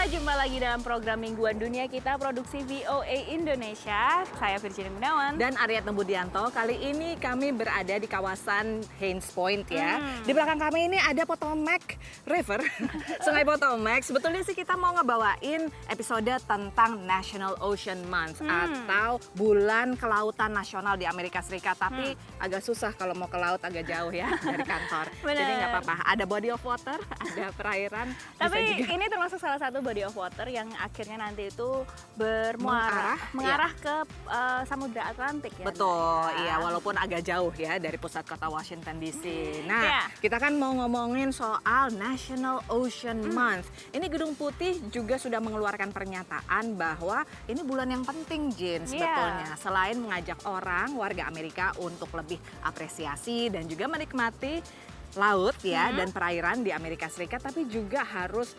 Jumpa lagi dalam program Mingguan Dunia kita produksi VOA Indonesia. Saya Virginia Gunawan dan Aryatna Budianto. Kali ini kami berada di kawasan Haines Point ya. Di belakang kami ini ada Potomac River, Sungai Potomac. Sebetulnya sih kita mau ngebawain episode tentang National Ocean Month atau Bulan Kelautan Nasional di Amerika Serikat. Tapi agak susah kalau mau ke laut, agak jauh ya dari kantor. Jadi nggak apa-apa. Ada body of water, ada perairan. Tapi ini termasuk salah satu body of water yang akhirnya nanti itu mengarah ke Samudra Atlantik ya. Betul, iya walaupun agak jauh ya dari pusat kota Washington DC. Nah, kita kan mau ngomongin soal National Ocean Month. Ini Gedung Putih juga sudah mengeluarkan pernyataan bahwa ini bulan yang penting, Jin, sebetulnya. Selain mengajak warga Amerika untuk lebih apresiasi dan juga menikmati laut ya dan perairan di Amerika Serikat, tapi juga harus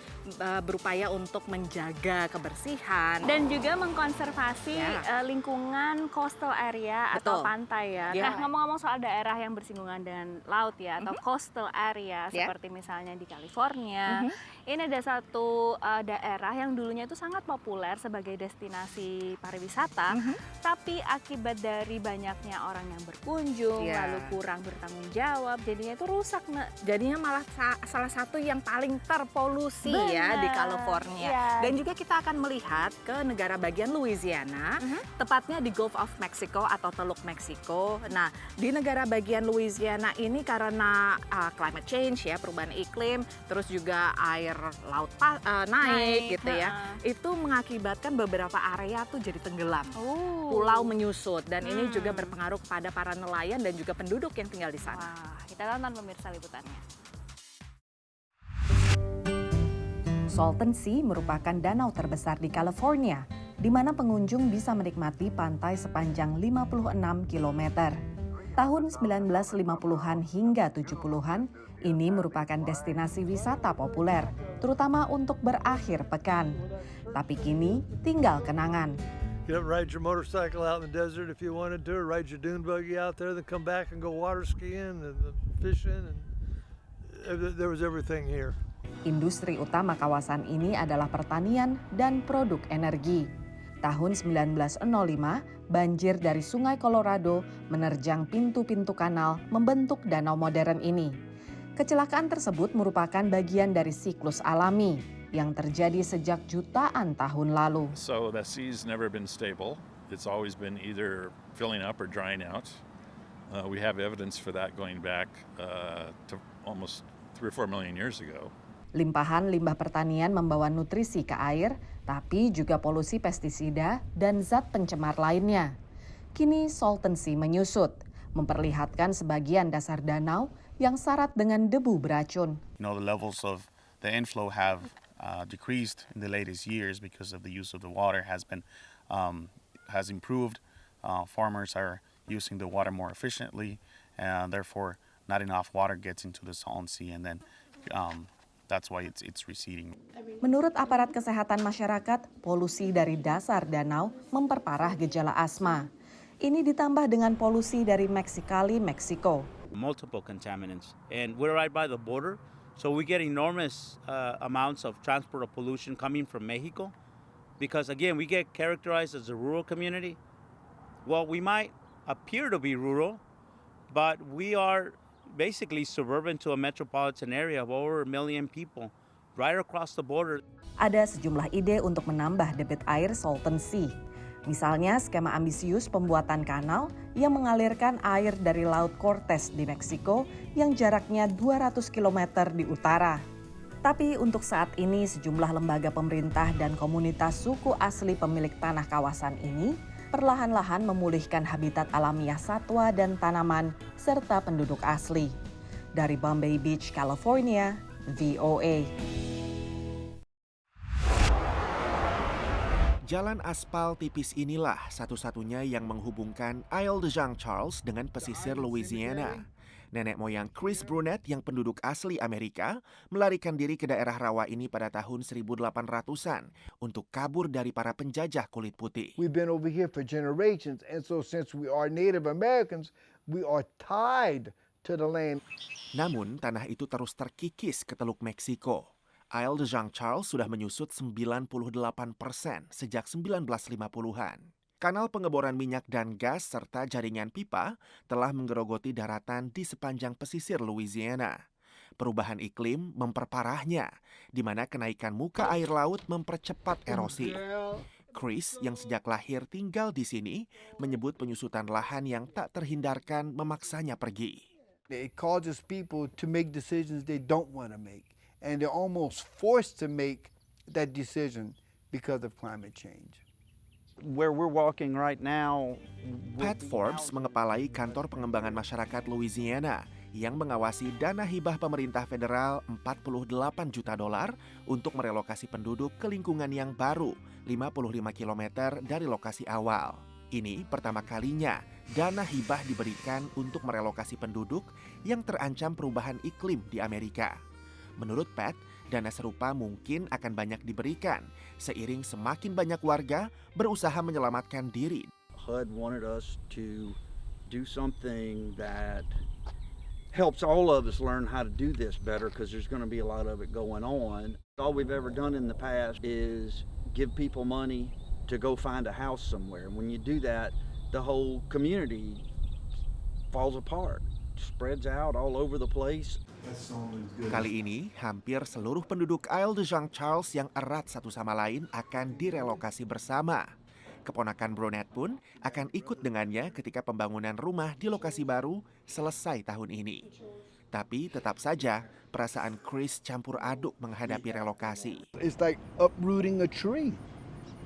berupaya untuk menjaga kebersihan dan juga mengkonservasi lingkungan coastal area atau pantai ya. Nah, ngomong-ngomong soal daerah yang bersinggungan dengan laut ya atau coastal area seperti misalnya di California. Ini ada satu daerah yang dulunya itu sangat populer sebagai destinasi pariwisata, tapi akibat dari banyaknya orang yang berkunjung lalu kurang bertanggung jawab, jadinya itu rusak. Jadinya malah salah satu yang paling terpolusi ya di California. Dan juga kita akan melihat ke negara bagian Louisiana, tepatnya di Gulf of Mexico atau Teluk Meksiko. Nah, di negara bagian Louisiana ini karena climate change ya, perubahan iklim, terus juga air laut naik gitu ya. Itu mengakibatkan beberapa area tuh jadi tenggelam. Pulau menyusut dan ini juga berpengaruh kepada para nelayan dan juga penduduk yang tinggal di sana. Wah, kita tonton pemirsa liputannya. Salton Sea merupakan danau terbesar di California, di mana pengunjung bisa menikmati pantai sepanjang 56 km. Tahun 1950-an hingga 70-an, ini merupakan destinasi wisata populer, terutama untuk berakhir pekan. Tapi kini tinggal kenangan. Get up and ride your motorcycle out in the desert if you wanted to, or ride your dune buggy out there, then come back and go water skiing and fishing, and there was everything here. Industri utama kawasan ini adalah pertanian dan produk energi. Tahun 1905, banjir dari Sungai Colorado menerjang pintu-pintu kanal membentuk danau modern ini. Kecelakaan tersebut merupakan bagian dari siklus alami yang terjadi sejak jutaan tahun lalu. So the sea's never been stable. It's always been either filling up or drying out. We have evidence for that going back to almost 3 or 4 million years ago. Limpahan limbah pertanian membawa nutrisi ke air, tapi juga polusi pestisida dan zat pencemar lainnya. Kini Salton Sea menyusut, memperlihatkan sebagian dasar danau yang syarat dengan debu beracun. The levels of the inflow have decreased in the latest years because of the use of the water has improved. Farmers are using the water more efficiently, and therefore not enough water gets into the Salton Sea, and then that's why it's receding. Menurut aparat kesehatan masyarakat, polusi dari dasar danau memperparah gejala asma. Ini ditambah dengan polusi dari Mexicali, Meksiko. Multiple contaminants, and we're right by the border, so we get enormous amounts of transport of pollution coming from Mexico, because again, we get characterized as a rural community. Well, we might appear to be rural, but we are basically suburban to a metropolitan area of over 1 million people right across the border. Ada sejumlah ide untuk menambah debit air Salton Sea. Misalnya skema ambisius pembuatan kanal yang mengalirkan air dari Laut Cortez di Meksiko yang jaraknya 200 km di utara. Tapi untuk saat ini sejumlah lembaga pemerintah dan komunitas suku asli pemilik tanah kawasan ini perlahan-lahan memulihkan habitat alamiah satwa dan tanaman serta penduduk asli. Dari Bombay Beach, California, VOA. Jalan aspal tipis inilah satu-satunya yang menghubungkan Isle de Jean Charles dengan pesisir Louisiana. Nenek moyang Chris Brunet yang penduduk asli Amerika melarikan diri ke daerah rawa ini pada tahun 1800-an untuk kabur dari para penjajah kulit putih. We've been over here for generations, and so since we are Native Americans, we are tied to the land. Namun tanah itu terus terkikis ke Teluk Meksiko. Isle de Jean Charles sudah menyusut 98% sejak 1950-an. Kanal pengeboran minyak dan gas serta jaringan pipa telah menggerogoti daratan di sepanjang pesisir Louisiana. Perubahan iklim memperparahnya, di mana kenaikan muka air laut mempercepat erosi. Chris, yang sejak lahir tinggal di sini, menyebut penyusutan lahan yang tak terhindarkan memaksanya pergi. It causes people to make decisions they don't want to make, and they're almost forced to make that decision because of climate change. Where we're walking right now. Pat Forbes mengepalai kantor pengembangan masyarakat Louisiana yang mengawasi dana hibah pemerintah federal $48 juta untuk merelokasi penduduk ke lingkungan yang baru 55 km dari lokasi awal. Ini pertama kalinya dana hibah diberikan untuk merelokasi penduduk yang terancam perubahan iklim di Amerika. Menurut Pat, dana serupa mungkin akan banyak diberikan seiring semakin banyak warga berusaha menyelamatkan diri. HUD wanted us to do something that helps all of us learn how to do this better because there's going to be a lot of it going on. All we've ever done in the past is give people money to go find a house somewhere. And when you do that, the whole community falls apart, spreads out all over the place. Kali ini, hampir seluruh penduduk Isle de Jean Charles yang erat satu sama lain akan direlokasi bersama. Keponakan Brunette pun akan ikut dengannya ketika pembangunan rumah di lokasi baru selesai tahun ini. Tapi tetap saja, perasaan Chris campur aduk menghadapi relokasi. It's like uprooting a tree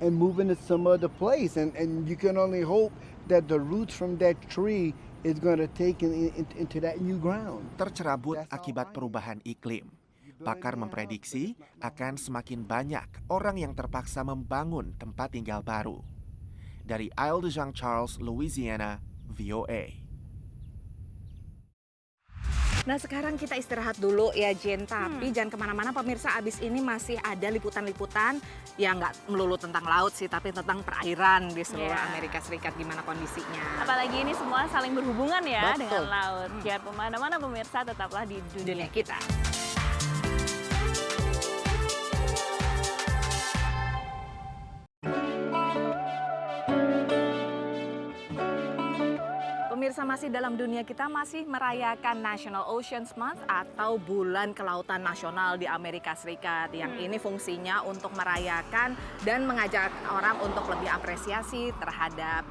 and moving it some other place, and you can only hope that the roots from that tree is going to take into that new ground. Tercerabut akibat perubahan iklim. Pakar memprediksi akan semakin banyak orang yang terpaksa membangun tempat tinggal baru. Dari Isle de Jean Charles, Louisiana, VOA. Nah sekarang kita istirahat dulu ya Jen, tapi jangan kemana-mana pemirsa, abis ini masih ada liputan-liputan yang nggak melulu tentang laut sih, tapi tentang perairan di seluruh Amerika Serikat, gimana kondisinya. Apalagi ini semua saling berhubungan ya. Betul. Dengan laut. Jangan kemana-mana pemirsa, tetaplah di dunia kita. Pemirsa, masih dalam dunia kita masih merayakan National Oceans Month atau Bulan Kelautan Nasional di Amerika Serikat. Yang ini fungsinya untuk merayakan dan mengajak orang untuk lebih apresiasi terhadap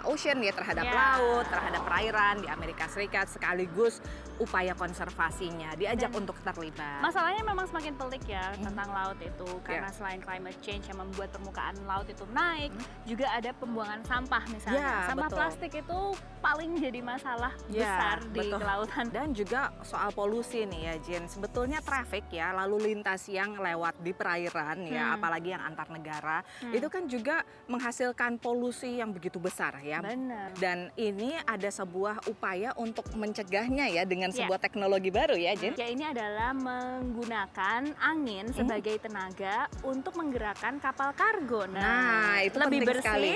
ocean ya, terhadap laut, terhadap perairan di Amerika Serikat, sekaligus upaya konservasinya diajak untuk terlibat. Masalahnya memang semakin pelik ya tentang laut itu, karena selain climate change yang membuat permukaan laut itu naik, juga ada pembuangan sampah misalnya. Sampah plastik itu paling jadi masalah besar di kelautan. Dan juga soal polusi nih ya Jen, sebetulnya traffic ya, lalu lintas yang lewat di perairan ya, apalagi yang antar negara, itu kan juga menghasilkan polusi yang begitu besar ya. Benar. Dan ini ada sebuah upaya untuk mencegahnya ya dengan sebuah teknologi baru ya Jen. Ya, ini adalah menggunakan angin sebagai tenaga untuk menggerakkan kapal kargo. Nah itu lebih penting bersih sekali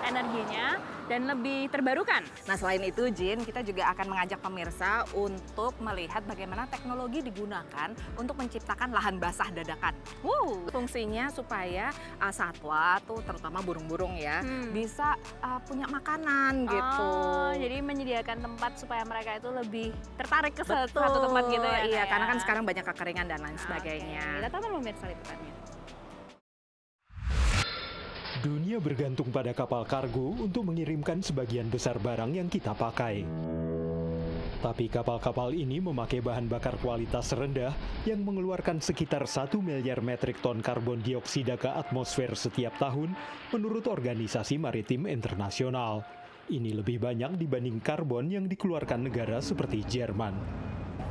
energinya dan lebih terbarukan. Nah selain itu Jin, kita juga akan mengajak pemirsa untuk melihat bagaimana teknologi digunakan untuk menciptakan lahan basah dadakan. Fungsinya supaya satwa tuh, terutama burung-burung ya, bisa punya makanan gitu. Jadi menyediakan tempat supaya mereka itu lebih tertarik ke satu tempat gitu ya. Iya, karena kan sekarang banyak kekeringan dan lain sebagainya. Kita tonton pemirsa liputannya. Dunia bergantung pada kapal kargo untuk mengirimkan sebagian besar barang yang kita pakai. Tapi kapal-kapal ini memakai bahan bakar kualitas rendah yang mengeluarkan sekitar 1 miliar metrik ton karbon dioksida ke atmosfer setiap tahun menurut Organisasi Maritim Internasional. Ini lebih banyak dibanding karbon yang dikeluarkan negara seperti Jerman.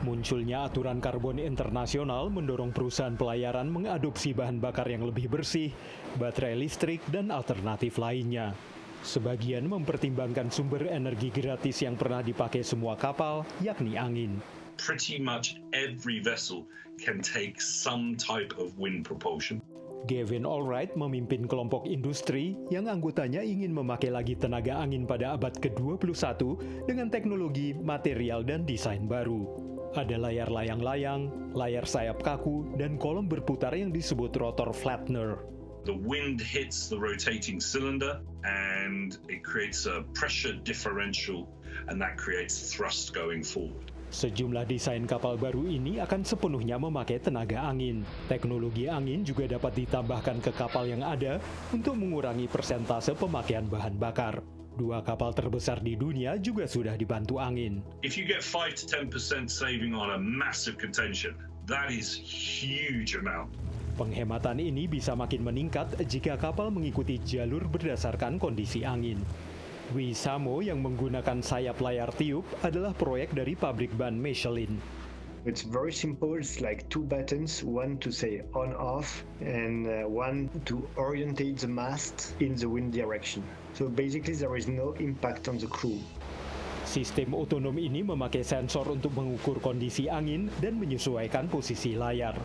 Munculnya aturan karbon internasional mendorong perusahaan pelayaran mengadopsi bahan bakar yang lebih bersih, baterai listrik, dan alternatif lainnya. Sebagian mempertimbangkan sumber energi gratis yang pernah dipakai semua kapal, yakni angin. Pretty much every vessel can take some type of wind propulsion. Gavin Allwright memimpin kelompok industri yang anggotanya ingin memakai lagi tenaga angin pada abad ke-21 dengan teknologi, material, dan desain baru. Ada layar layang-layang, layar sayap kaku, dan kolom berputar yang disebut rotor flattener. The wind hits the rotating cylinder and it creates a pressure differential and that creates thrust going forward. Sejumlah desain kapal baru ini akan sepenuhnya memakai tenaga angin. Teknologi angin juga dapat ditambahkan ke kapal yang ada untuk mengurangi persentase pemakaian bahan bakar. 2 kapal terbesar di dunia juga sudah dibantu angin. If you get 5 to 10% saving on a massive contention, that is huge amount. Penghematan ini bisa makin meningkat jika kapal mengikuti jalur berdasarkan kondisi angin. Wisamo yang menggunakan sayap layar tiup adalah proyek dari pabrik ban Michelin. It's very simple. It's like 2 buttons, one to say on off and one to orientate the mast in the wind direction. So basically there is no impact on the crew. Sistem otonom ini memakai sensor untuk mengukur kondisi angin dan menyesuaikan posisi layar.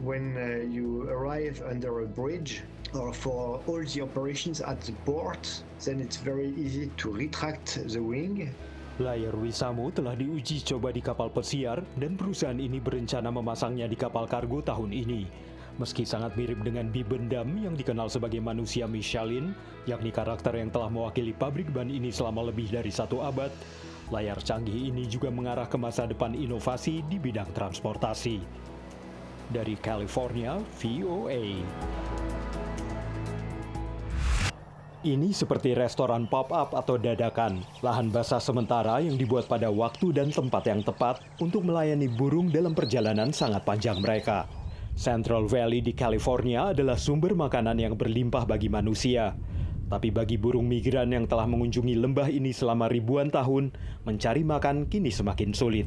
When you arrive under a bridge or for all the operations at the port, then it's very easy to retract the wing. Layar Wisamo telah diuji coba di kapal pesiar dan perusahaan ini berencana memasangnya di kapal kargo tahun ini. Meski sangat mirip dengan Bibendam yang dikenal sebagai manusia Michelin, yakni karakter yang telah mewakili pabrik ban ini selama lebih dari 1 abad, layar canggih ini juga mengarah ke masa depan inovasi di bidang transportasi. Dari California, VOA. Ini seperti restoran pop-up atau dadakan, lahan basah sementara yang dibuat pada waktu dan tempat yang tepat untuk melayani burung dalam perjalanan sangat panjang mereka. Central Valley di California adalah sumber makanan yang berlimpah bagi manusia. Tapi bagi burung migran yang telah mengunjungi lembah ini selama ribuan tahun, mencari makan kini semakin sulit.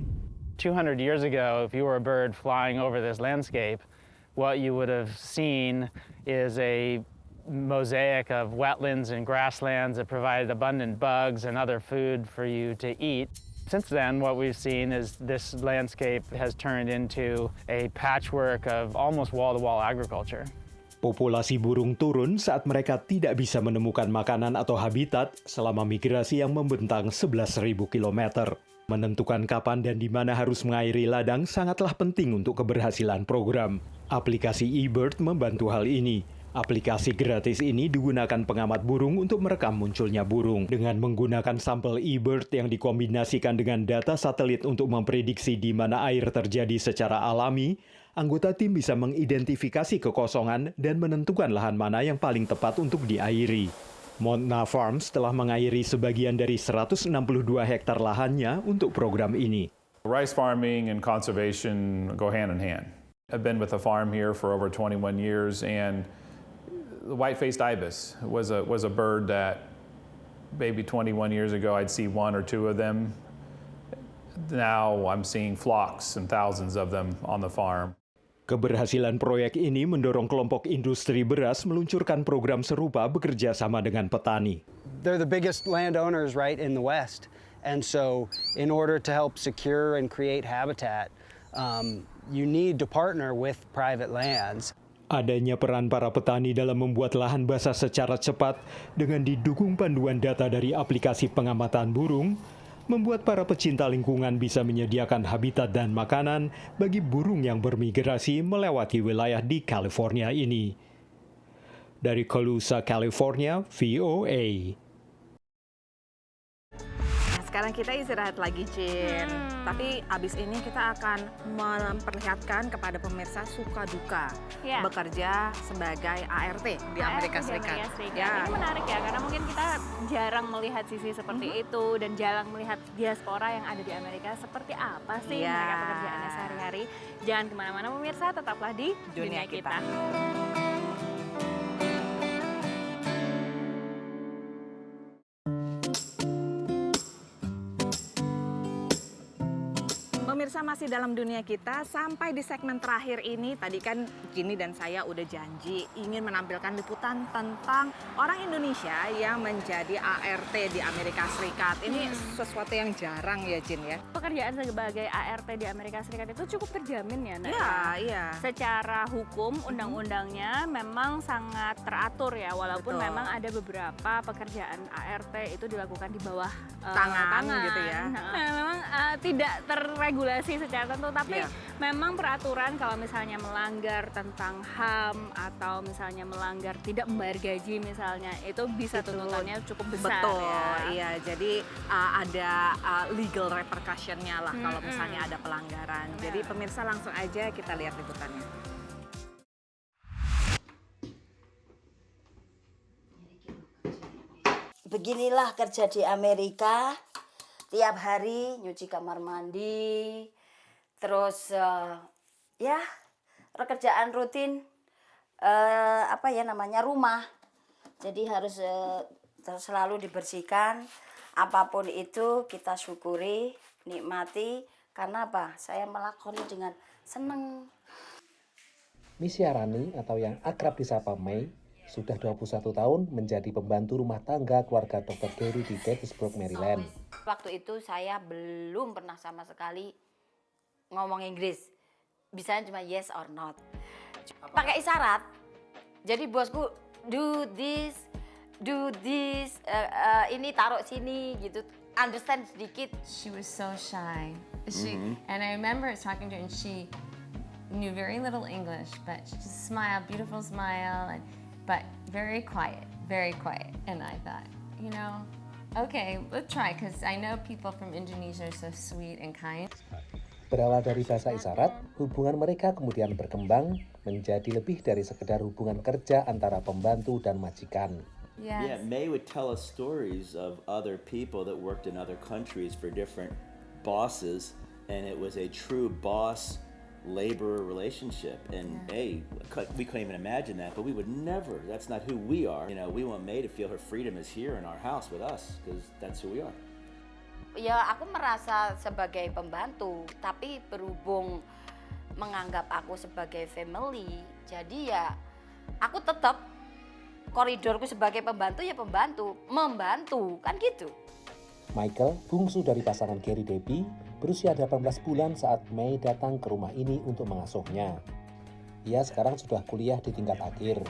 200 years ago, if you were a bird flying over this landscape, what you would have seen is a mosaic of wetlands and grasslands that provided abundant bugs and other food for you to eat. Since then, what we've seen is this landscape has turned into a patchwork of almost wall-to-wall agriculture. Populasi burung turun saat mereka tidak bisa menemukan makanan atau habitat selama migrasi yang membentang 11.000 km. Menentukan kapan dan di mana harus mengairi ladang sangatlah penting untuk keberhasilan program. Aplikasi eBird membantu hal ini. Aplikasi gratis ini digunakan pengamat burung untuk merekam munculnya burung. Dengan menggunakan sampel eBird yang dikombinasikan dengan data satelit untuk memprediksi di mana air terjadi secara alami, anggota tim bisa mengidentifikasi kekosongan dan menentukan lahan mana yang paling tepat untuk diairi. Montna Farms telah mengairi sebagian dari 162 hektar lahannya untuk program ini. Rice farming and conservation go hand in hand. I've been with the farm here for over 21 years, and the white-faced ibis was a bird that maybe 21 years ago I'd see 1 or 2 of them. Now I'm seeing flocks and thousands of them on the farm. Keberhasilan proyek ini mendorong kelompok industri beras meluncurkan program serupa bekerja sama dengan petani. They're the biggest landowners right in the West, and so in order to help secure and create habitat, you need to partner with private lands. Adanya peran para petani dalam membuat lahan basah secara cepat dengan didukung panduan data dari aplikasi pengamatan burung, membuat para pecinta lingkungan bisa menyediakan habitat dan makanan bagi burung yang bermigrasi melewati wilayah di California ini. Dari Colusa, California, VOA. Sekarang kita istirahat lagi, Cin. Tapi abis ini kita akan memperlihatkan kepada pemirsa suka duka bekerja sebagai ART di Amerika Serikat. Ya. Ini menarik ya, karena mungkin kita jarang melihat sisi seperti itu dan jarang melihat diaspora yang ada di Amerika seperti apa sih mereka pekerjaannya sehari-hari. Jangan kemana-mana pemirsa, tetaplah di Dunia Kita. Pemirsa, masih dalam Dunia Kita, sampai di segmen terakhir ini. Tadi kan Ginny dan saya udah janji ingin menampilkan liputan tentang orang Indonesia yang menjadi ART di Amerika Serikat. Ini sesuatu yang jarang ya, Jin ya. Pekerjaan sebagai ART di Amerika Serikat itu cukup terjamin ya, Nak? Iya. Secara hukum, undang-undangnya memang sangat teratur ya, walaupun memang ada beberapa pekerjaan ART itu dilakukan di bawah tangan gitu ya. Memang tidak terregulasi regulasi secara tentu, tapi memang peraturan kalau misalnya melanggar tentang HAM atau misalnya melanggar tidak membayar gaji misalnya, itu bisa tuntutannya cukup besar. Betul, ya. iya. Jadi ada legal repercussion-nya lah kalau misalnya ada pelanggaran. Jadi pemirsa langsung aja kita lihat liputannya. Beginilah kerja di Amerika, tiap hari nyuci kamar mandi, terus ya pekerjaan rutin rumah. Jadi harus selalu dibersihkan, apapun itu kita syukuri, nikmati, karena apa? Saya melakoni dengan senang. Misyarani atau yang akrab disapa May sudah 21 tahun menjadi pembantu rumah tangga keluarga Dr. Gary di Gettysburg, Maryland. Waktu itu saya belum pernah sama sekali ngomong Inggris. Bisanya cuma yes or not. Pakai isyarat. Jadi bosku do this, ini taruh sini gitu. Understand sedikit. She was so shy. And I remember talking to her and she knew very little English, but she just smiled, beautiful smile, but very quiet. And I thought, you know, okay, let's try, because I know people from Indonesia are so sweet and kind. Berawal dari bahasa isyarat, hubungan mereka kemudian berkembang menjadi lebih dari sekedar hubungan kerja antara pembantu dan majikan. Yes. Yeah, May would tell us stories of other people that worked in other countries for different bosses, and it was a true boss labor relationship, and May, we couldn't even imagine that, but we would never, that's not who we are. You know, we want May to feel her freedom is here in our house with us, because that's who we are. Ya, aku merasa sebagai pembantu, tapi berhubung menganggap aku sebagai family, jadi ya aku tetap koridorku sebagai pembantu ya membantu, kan gitu. Michael, bungsu dari pasangan Gary Debbie, berusia 18 bulan saat May datang ke rumah ini untuk mengasuhnya. Ia sekarang sudah kuliah di tingkat akhir.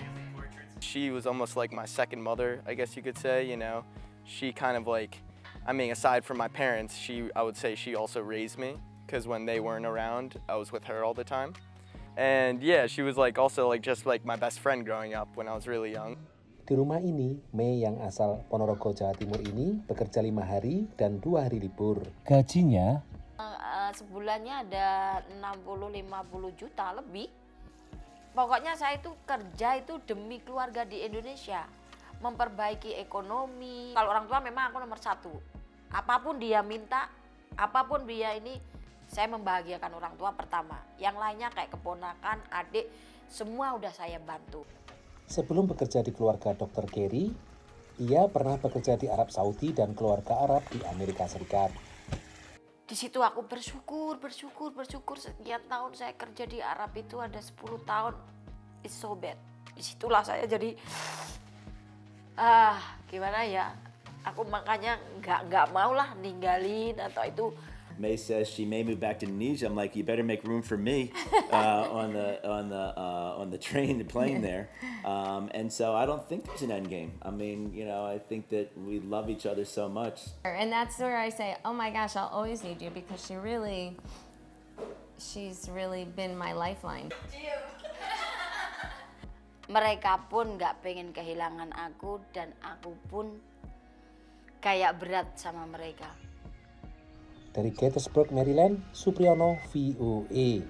She was almost like my second mother, I guess you could say, you know. She kind of like, I mean, aside from my parents, I would say she also raised me, because when they weren't around, I was with her all the time. And yeah, she was like also like just like my best friend growing up when I was really young. Di rumah ini, May yang asal Ponorogo, Jawa Timur ini bekerja 5 hari dan 2 hari libur. Gajinya? Sebulannya ada 60-50 juta lebih. Pokoknya saya itu kerja itu demi keluarga di Indonesia. Memperbaiki ekonomi. Kalau orang tua memang aku nomor 1. Apapun dia minta, apapun dia ini, saya membahagiakan orang tua pertama. Yang lainnya kayak keponakan, adik, semua udah saya bantu. Sebelum bekerja di keluarga Dr. Gary, ia pernah bekerja di Arab Saudi dan keluarga Arab di Amerika Serikat. Di situ aku bersyukur. Sekian tahun saya kerja di Arab itu ada 10 tahun. It's so bad. Disitulah saya jadi, gimana ya, aku makanya nggak mau lah ninggalin atau itu. May says she may move back to Indonesia. I'm like, you better make room for me on the train, the plane there. And so I don't think there's an end game. I mean, you know, I think that we love each other so much. And that's where I say, oh my gosh, I'll always need you, because she's really been my lifeline. Mereka pun nggak pengen kehilangan aku, dan aku pun kayak berat sama mereka. Dari Gettysburg, Maryland, Supriyono, VOA.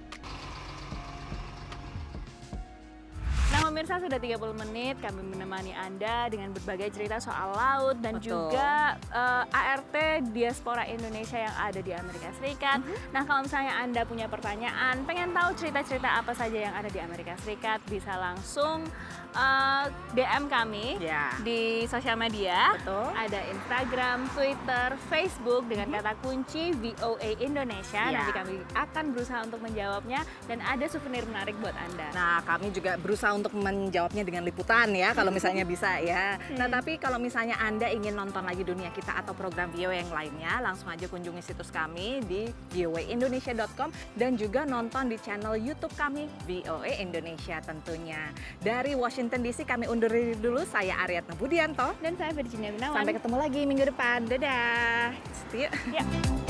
Nah pemirsa, sudah 30 menit kami menemani Anda dengan berbagai cerita soal laut dan juga ART Diaspora Indonesia yang ada di Amerika Serikat. Nah kalau misalnya Anda punya pertanyaan, pengen tahu cerita-cerita apa saja yang ada di Amerika Serikat, bisa langsung DM kami di sosial media. Ada Instagram, Twitter, Facebook dengan kata kunci VOA Indonesia. Nanti kami akan berusaha untuk menjawabnya, dan ada souvenir menarik buat Anda. Nah, kami juga berusaha untuk menjawabnya dengan liputan ya, kalau misalnya bisa ya. Nah, tapi kalau misalnya Anda ingin nonton lagi Dunia Kita atau program VOA yang lainnya, langsung aja kunjungi situs kami di voaindonesia.com dan juga nonton di channel YouTube kami VOA Indonesia tentunya. Dari Washington DC kami undur diri dulu. Saya Aryatna Budianto dan saya Virginia Gunawan. Sampai ketemu lagi minggu depan. Dadah. See you.